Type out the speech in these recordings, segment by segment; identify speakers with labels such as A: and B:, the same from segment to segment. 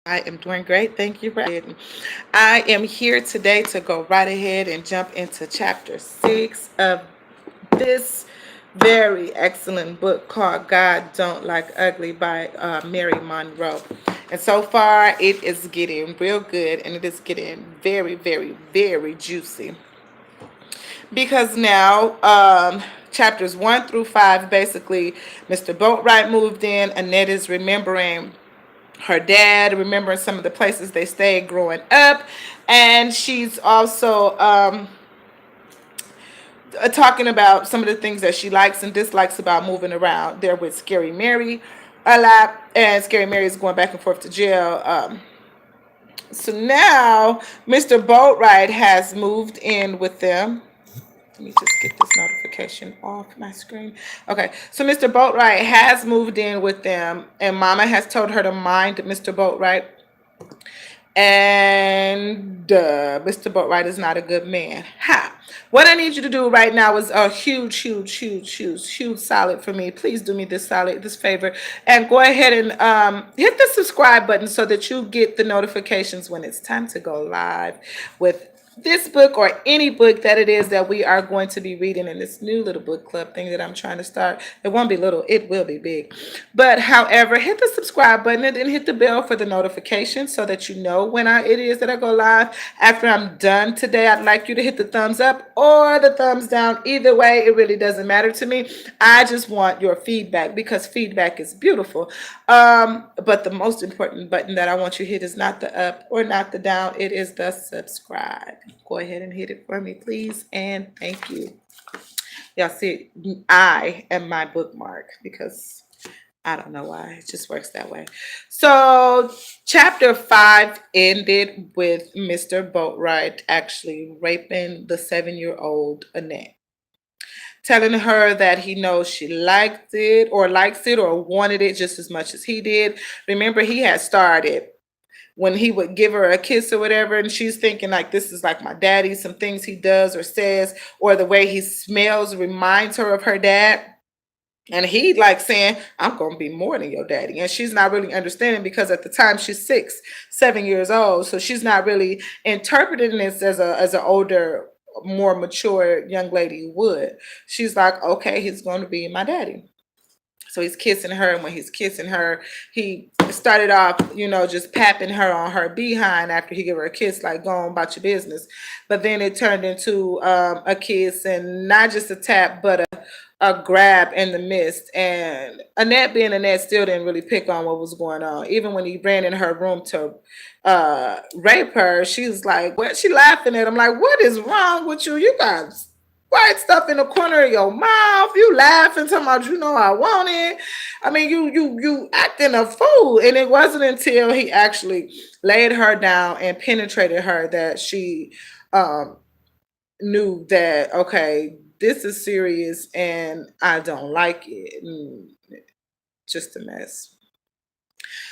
A: I am doing great. Thank you for asking. I am here today to go right ahead and jump into chapter 6 of this very excellent book called God Don't Like Ugly by Mary Monroe. And so far, it is getting real good and it is getting very, very, very juicy. Because now, chapters 1 through 5, basically, Mr. Boatwright moved in. Annette is remembering her dad, remembering some of the places they stayed growing up, and she's also talking about some of the things that she likes and dislikes about moving around. There with Scary Mary a lot, and Scary Mary is going back and forth to jail. So now Mr. Boatwright has moved in with them. Let me just get this notification off my screen. Okay, so Mr. Boatwright has moved in with them, and Mama has told her to mind Mr. Boatwright. And Mr. Boatwright is not a good man. Ha! What I need you to do right now is a huge, huge, huge, huge, huge solid for me. Please do me this solid, this favor, and go ahead and hit the subscribe button so that you get the notifications when it's time to go live with this book or any book that it is that we are going to be reading in this new little book club thing that I'm trying to start. It won't be little, it will be big. But however, hit the subscribe button and then hit the bell for the notification so that you know when it is that I go live. After I'm done today, I'd like you to hit the thumbs up or the thumbs down. Either way, it really doesn't matter to me. I just want your feedback because feedback is beautiful. But the most important button that I want you to hit is not the up or not the down. It is the subscribe. Go ahead and hit it for me, please. And thank you. Y'all see, I am my bookmark because I don't know why. It just works that way. So, chapter 5 ended with Mr. Boatwright actually raping the 7-year-old Annette, telling her that he knows she likes it or wanted it just as much as he did. Remember, he had started when he would give her a kiss or whatever, and she's thinking like this is like my daddy. Some things he does or says or the way he smells reminds her of her dad. And he like saying, I'm gonna be more than your daddy. And she's not really understanding because at the time she's 7 years old. So she's not really interpreting this as an older, more mature young lady would. She's like, okay, he's gonna be my daddy. So he's kissing her, and when he's kissing her, he started off, just papping her on her behind after he gave her a kiss, like go on about your business. But then it turned into a kiss, and not just a tap, but a grab in the mist. And Annette, being Annette, still didn't really pick on what was going on. Even when he ran in her room to rape her, she was like, "What?" She laughing at him, like, "What is wrong with you? You guys." White stuff in the corner of your mouth. You laughing, talking about I want it. I mean, you acting a fool. And it wasn't until he actually laid her down and penetrated her that she um, knew that okay, this is serious and I don't like it. Just a mess.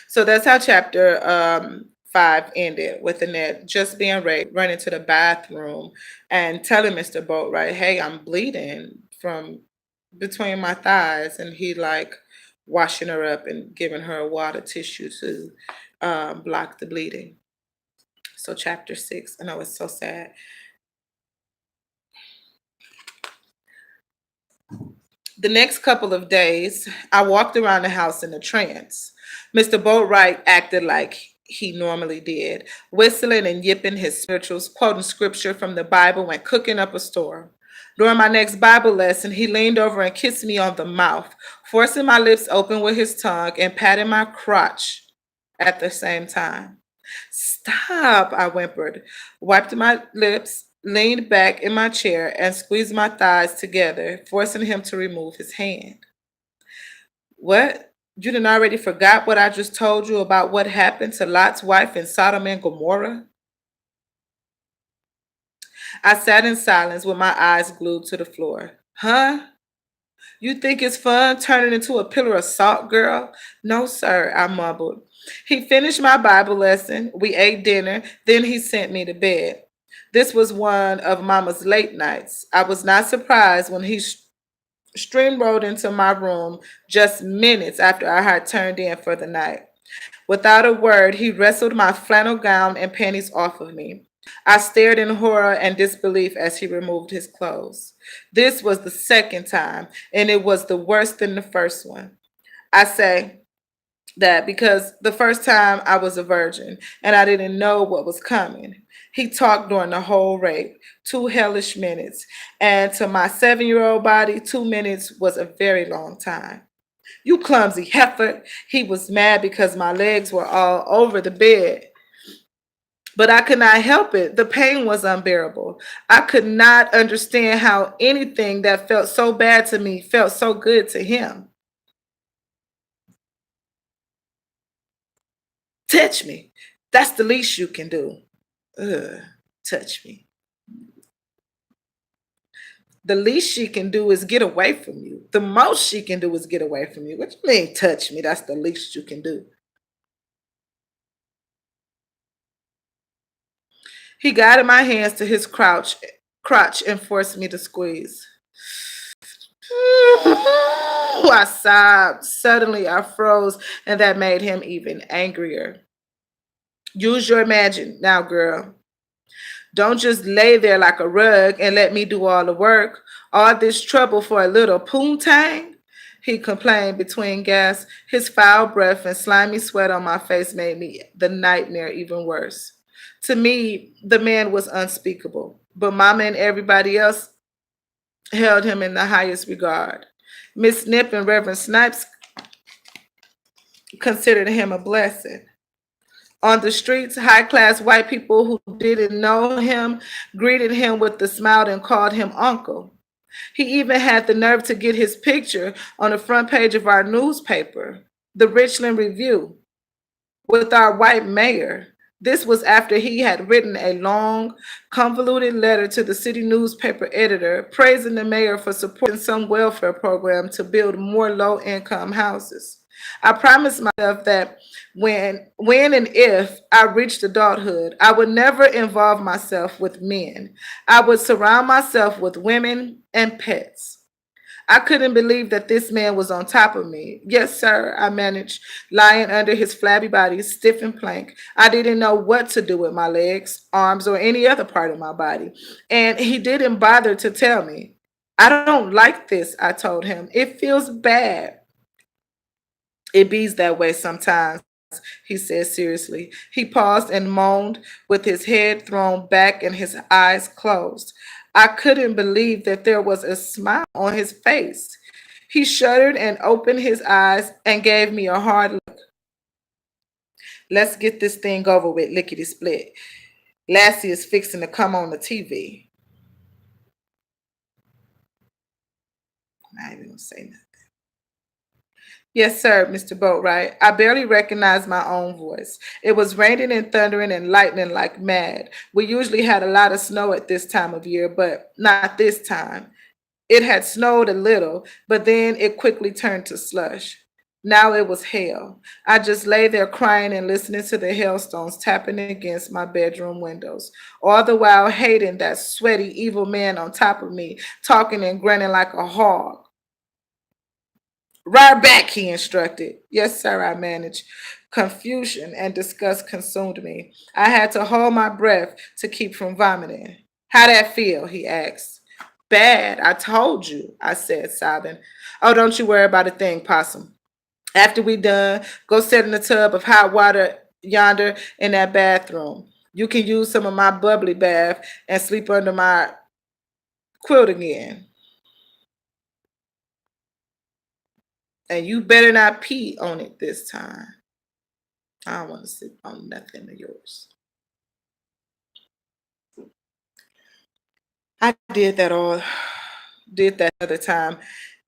A: So that's how chapter 5 ended with Annette just being raped, running to the bathroom and telling Mr. Boatwright, hey, I'm bleeding from between my thighs. And he like washing her up and giving her a water tissue to block the bleeding. So chapter 6, I know it's so sad. The next couple of days, I walked around the house in a trance. Mr. Boatwright acted like he normally did, whistling and yipping his spirituals, quoting scripture from the Bible, and cooking up a storm. During my next Bible lesson, he leaned over and kissed me on the mouth, forcing my lips open with his tongue and patting my crotch at the same time. Stop, I whimpered, wiped my lips, leaned back in my chair, and squeezed my thighs together, forcing him to remove his hand. What? You done already forgot what I just told you about what happened to Lot's wife in Sodom and Gomorrah? I sat in silence with my eyes glued to the floor. Huh? You think it's fun turning into a pillar of salt, girl? No, sir, I mumbled. He finished my Bible lesson. We ate dinner. Then he sent me to bed. This was one of Mama's late nights. I was not surprised when he streamrolled into my room just minutes after I had turned in for the night. Without a word, he wrestled my flannel gown and panties off of me. I stared in horror and disbelief as he removed his clothes. This was the second time, and it was the worse than the first one. I say that because the first time I was a virgin and I didn't know what was coming. He talked during the whole rape, 2 hellish minutes. And to my 7-year-old body, 2 minutes was a very long time. You clumsy heifer. He was mad because my legs were all over the bed. But I could not help it. The pain was unbearable. I could not understand how anything that felt so bad to me felt so good to him. Touch me. That's the least you can do. Ugh, touch me. The least she can do is get away from you. The most she can do is get away from you. What you mean, touch me? That's the least you can do. He guided my hands to his crotch and forced me to squeeze. I sobbed. Suddenly I froze, and that made him even angrier. Use your imagine now, girl. Don't just lay there like a rug and let me do all the work. All this trouble for a little poontang? He complained between gasps. His foul breath and slimy sweat on my face made me the nightmare even worse. To me, the man was unspeakable, but Mama and everybody else held him in the highest regard. Miss Snip and Reverend Snipes considered him a blessing. On the streets, high class white people who didn't know him greeted him with a smile and called him uncle. He even had the nerve to get his picture on the front page of our newspaper, the Richland Review, with our white mayor. This was after he had written a long, convoluted letter to the city newspaper editor praising the mayor for supporting some welfare program to build more low income houses. I promised myself that when and if I reached adulthood, I would never involve myself with men. I would surround myself with women and pets. I couldn't believe that this man was on top of me. Yes, sir, I managed, lying under his flabby body, stiff and plank. I didn't know what to do with my legs, arms, or any other part of my body. And he didn't bother to tell me. I don't like this, I told him. It feels bad. It bees that way sometimes, he said seriously. He paused and moaned with his head thrown back and his eyes closed. I couldn't believe that there was a smile on his face. He shuddered and opened his eyes and gave me a hard look. Let's get this thing over with, lickety split. Lassie is fixing to come on the TV. I'm not even gonna say nothing. Yes, sir, Mr. Boatwright. I barely recognized my own voice. It was raining and thundering and lightning like mad. We usually had a lot of snow at this time of year, but not this time. It had snowed a little, but then it quickly turned to slush. Now it was hail. I just lay there crying and listening to the hailstones tapping against my bedroom windows, all the while hating that sweaty, evil man on top of me, talking and grinning like a hog. Right back, he instructed. Yes, sir, I managed. Confusion and disgust consumed me. I had to hold my breath to keep from vomiting. How that feel? He asked. Bad, I told you, I said, sobbing. Oh, don't you worry about a thing, Possum. After we done, go sit in the tub of hot water yonder in that bathroom. You can use some of my bubbly bath and sleep under my quilt again. And you better not pee on it this time. I don't want to sit on nothing of yours. I did that other time,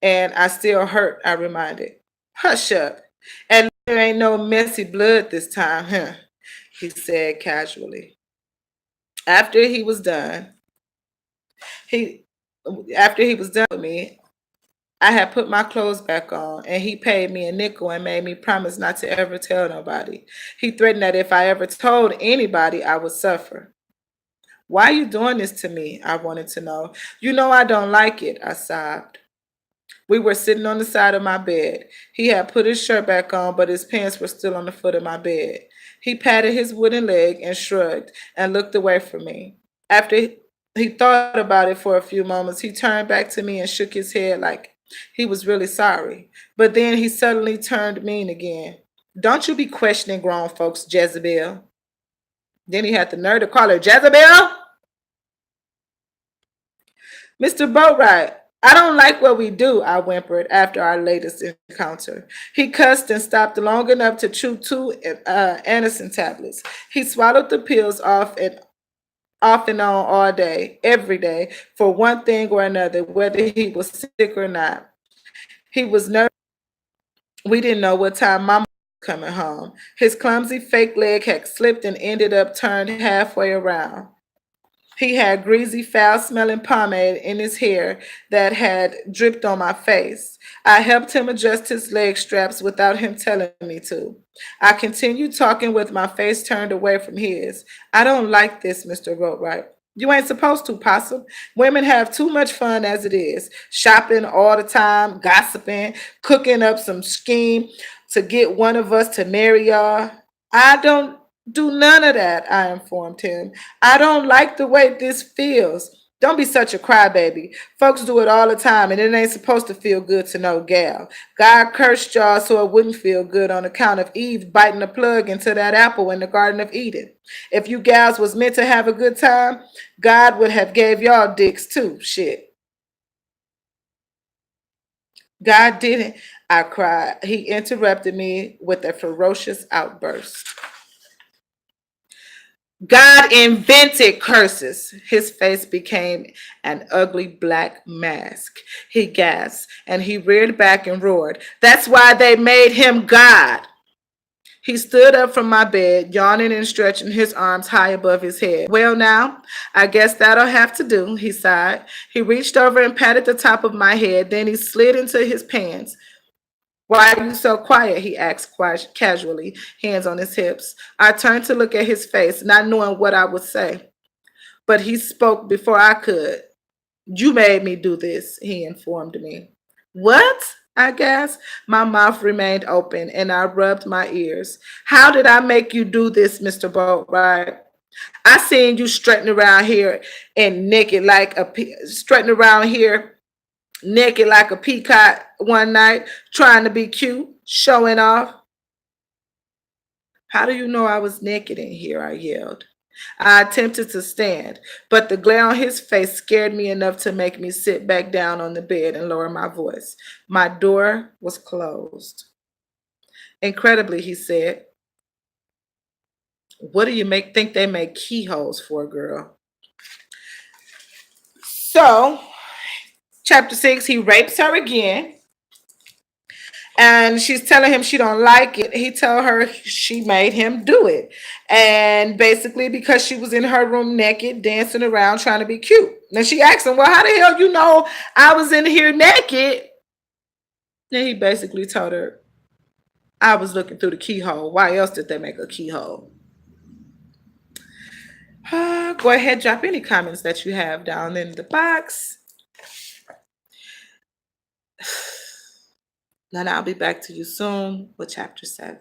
A: and I still hurt, I reminded. Hush up. And there ain't no messy blood this time, huh? He said casually. After he was done, he after he was done with me, I had put my clothes back on and he paid me a nickel and made me promise not to ever tell nobody. He threatened that if I ever told anybody, I would suffer. Why are you doing this to me? I wanted to know. You know I don't like it, I sobbed. We were sitting on the side of my bed. He had put his shirt back on, but his pants were still on the foot of my bed. He patted his wooden leg and shrugged and looked away from me. After he thought about it for a few moments, he turned back to me and shook his head like he was really sorry. But then he suddenly turned mean again. Don't you be questioning grown folks, Jezebel. Then he had the nerve to call her Jezebel. Mr. Boatwright, I don't like what we do, I whimpered after our latest encounter. He cussed and stopped long enough to chew two Anacin tablets. He swallowed the pills off and on all day, every day, for one thing or another, whether he was sick or not. He was nervous. We didn't know what time Mama was coming home. His clumsy fake leg had slipped and ended up turned halfway around. He had greasy, foul smelling pomade in his hair that had dripped on my face. I helped him adjust his leg straps without him telling me to. I continued talking with my face turned away from his. I don't like this, Mr. Roadwright. You ain't supposed to, Possum. Women have too much fun as it is. Shopping all the time, gossiping, cooking up some scheme to get one of us to marry y'all. I don't do none of that, I informed him. I don't like the way this feels. Don't be such a crybaby. Folks do it all the time, and it ain't supposed to feel good to no gal. God cursed y'all so it wouldn't feel good on account of Eve biting a plug into that apple in the Garden of Eden. If you gals was meant to have a good time, God would have gave y'all dicks too. Shit. God didn't. I cried. He interrupted me with a ferocious outburst. God invented curses. His face became an ugly black mask. He gasped and he reared back and roared. That's why they made him God. He stood up from my bed, yawning and stretching his arms high above his head. Well, now, I guess that'll have to do, he sighed. He reached over and patted the top of my head. Then he slid into his pants. Why are you so quiet? He asked quite casually, hands on his hips. I turned to look at his face, not knowing what I would say. But he spoke before I could. You made me do this, he informed me. What? I gasped. My mouth remained open and I rubbed my ears. How did I make you do this, Mr. Boatwright? I seen you strutting around here and strutting around here naked like a peacock one night, trying to be cute, showing off. How do you know I was naked in here? I yelled. I attempted to stand, but the glare on his face scared me enough to make me sit back down on the bed and lower my voice. My door was closed. Incredibly, he said, what do you think they make keyholes for, girl? So, chapter 6, he rapes her again. And she's telling him she don't like it. He tell her she made him do it, and basically because she was in her room naked dancing around trying to be cute. And she asked him, well, how the hell you know I was in here naked? And he basically told her, I was looking through the keyhole. Why else did they make a keyhole? Go ahead, drop any comments that you have down in the box. Then I'll be back to you soon with chapter 7.